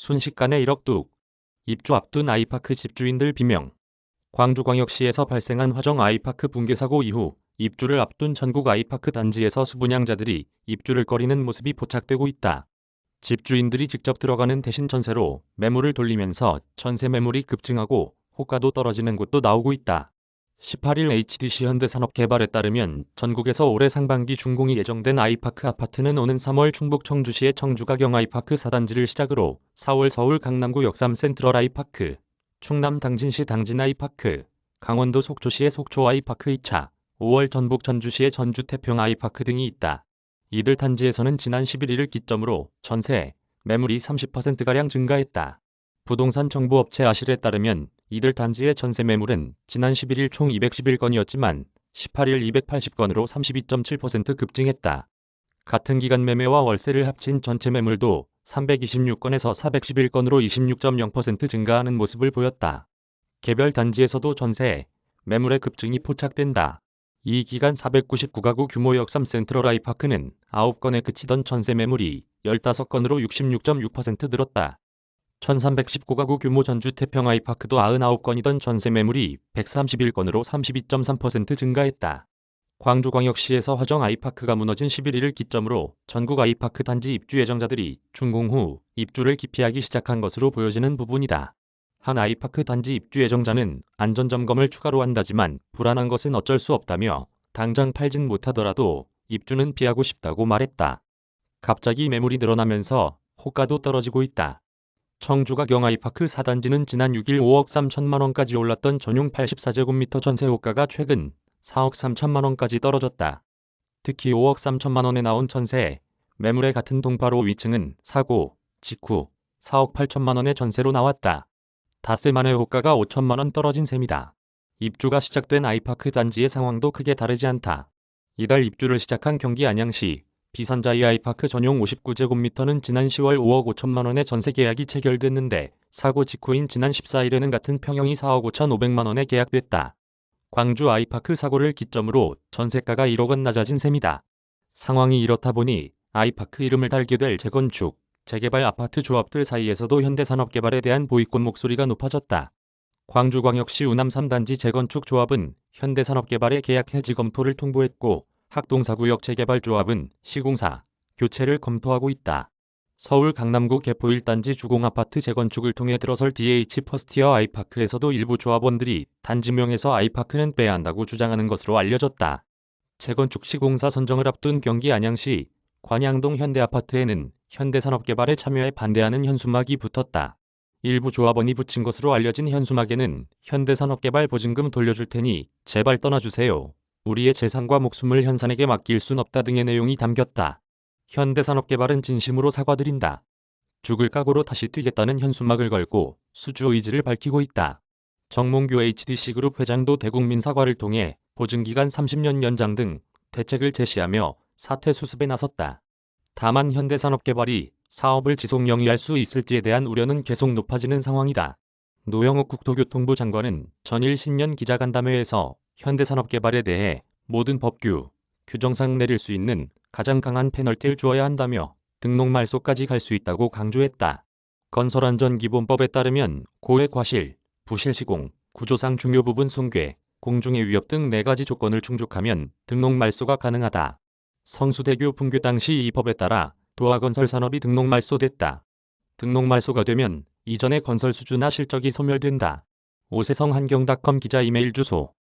순식간에 1억 뚝. 입주 앞둔 아이파크 집주인들 비명. 광주광역시에서 발생한 화정 아이파크 붕괴 사고 이후 입주를 앞둔 전국 아이파크 단지에서 수분양자들이 입주를 꺼리는 모습이 포착되고 있다. 집주인들이 직접 들어가는 대신 전세로 매물을 돌리면서 전세 매물이 급증하고 호가도 떨어지는 곳도 나오고 있다. 18일 HDC 현대산업개발에 따르면 전국에서 올해 상반기 준공이 예정된 아이파크 아파트는 오는 3월 충북 청주시의 청주가경 아이파크 4단지를 시작으로 4월 서울 강남구 역삼 센트럴 아이파크, 충남 당진시 당진 아이파크, 강원도 속초시의 속초 아이파크 2차, 5월 전북 전주시의 전주 태평 아이파크 등이 있다. 이들 단지에서는 지난 11일을 기점으로 전세, 매물이 30%가량 증가했다. 부동산 정보업체 아실에 따르면 이들 단지의 전세 매물은 지난 11일 총 211건이었지만 18일 280건으로 32.7% 급증했다. 같은 기간 매매와 월세를 합친 전체 매물도 326건에서 411건으로 26.0% 증가하는 모습을 보였다. 개별 단지에서도 전세, 매물의 급증이 포착된다. 이 기간 499가구 규모 역삼 센트럴 아이파크는 9건에 그치던 전세 매물이 15건으로 66.6% 늘었다. 1319가구 규모 전주 태평 아이파크도 99건이던 전세 매물이 131건으로 32.3% 증가했다. 광주광역시에서 화정 아이파크가 무너진 11일을 기점으로 전국 아이파크 단지 입주 예정자들이 준공 후 입주를 기피하기 시작한 것으로 보여지는 부분이다. 한 아이파크 단지 입주 예정자는 안전점검을 추가로 한다지만 불안한 것은 어쩔 수 없다며 당장 팔진 못하더라도 입주는 피하고 싶다고 말했다. 갑자기 매물이 늘어나면서 호가도 떨어지고 있다. 청주가경 아이파크 4단지는 지난 6일 5억 3천만 원까지 올랐던 전용 84제곱미터 전세 호가가 최근 4억 3천만 원까지 떨어졌다. 특히 5억 3천만 원에 나온 전세, 매물의 같은 동파로 위층은 사고 직후 4억 8천만 원의 전세로 나왔다. 닷새 만에 호가가 5천만 원 떨어진 셈이다. 입주가 시작된 아이파크 단지의 상황도 크게 다르지 않다. 이달 입주를 시작한 경기 안양시 비산자이 아이파크 전용 59제곱미터는 지난 10월 5억 5천만 원의 전세 계약이 체결됐는데 사고 직후인 지난 14일에는 같은 평형이 4억 5,500만 원에 계약됐다. 광주 아이파크 사고를 기점으로 전세가가 1억 원 낮아진 셈이다. 상황이 이렇다 보니 아이파크 이름을 달게 될 재건축, 재개발 아파트 조합들 사이에서도 현대산업개발에 대한 보이콧 목소리가 높아졌다. 광주광역시 우남 3단지 재건축 조합은 현대산업개발의 계약 해지 검토를 통보했고 학동사구역 재개발조합은 시공사, 교체를 검토하고 있다. 서울 강남구 개포 1단지 주공아파트 재건축을 통해 들어설 DH 퍼스티어 아이파크에서도 일부 조합원들이 단지명에서 아이파크는 빼야 한다고 주장하는 것으로 알려졌다. 재건축 시공사 선정을 앞둔 경기 안양시 관양동 현대아파트에는 현대산업개발에 참여에 반대하는 현수막이 붙었다. 일부 조합원이 붙인 것으로 알려진 현수막에는 현대산업개발 보증금 돌려줄 테니 제발 떠나주세요. 우리의 재산과 목숨을 현산에게 맡길 순 없다 등의 내용이 담겼다. 현대산업개발은 진심으로 사과드린다. 죽을 각오로 다시 뛰겠다는 현수막을 걸고 수주 의지를 밝히고 있다. 정몽규 HDC그룹 회장도 대국민 사과를 통해 보증기간 30년 연장 등 대책을 제시하며 사태 수습에 나섰다. 다만 현대산업개발이 사업을 지속 영위할 수 있을지에 대한 우려는 계속 높아지는 상황이다. 노영욱 국토교통부 장관은 전일 신년 기자간담회에서 현대산업개발에 대해 모든 법규, 규정상 내릴 수 있는 가장 강한 페널티를 주어야 한다며 등록 말소까지 갈 수 있다고 강조했다. 건설안전기본법에 따르면 고의 과실, 부실 시공, 구조상 중요 부분 손괴, 공중의 위협 등 4가지 조건을 충족하면 등록 말소가 가능하다. 성수대교 붕괴 당시 이 법에 따라 도하건설산업이 등록 말소됐다. 등록 말소가 되면 이전의 건설 수주나 실적이 소멸된다. 오세성 한경닷컴 기자 이메일 주소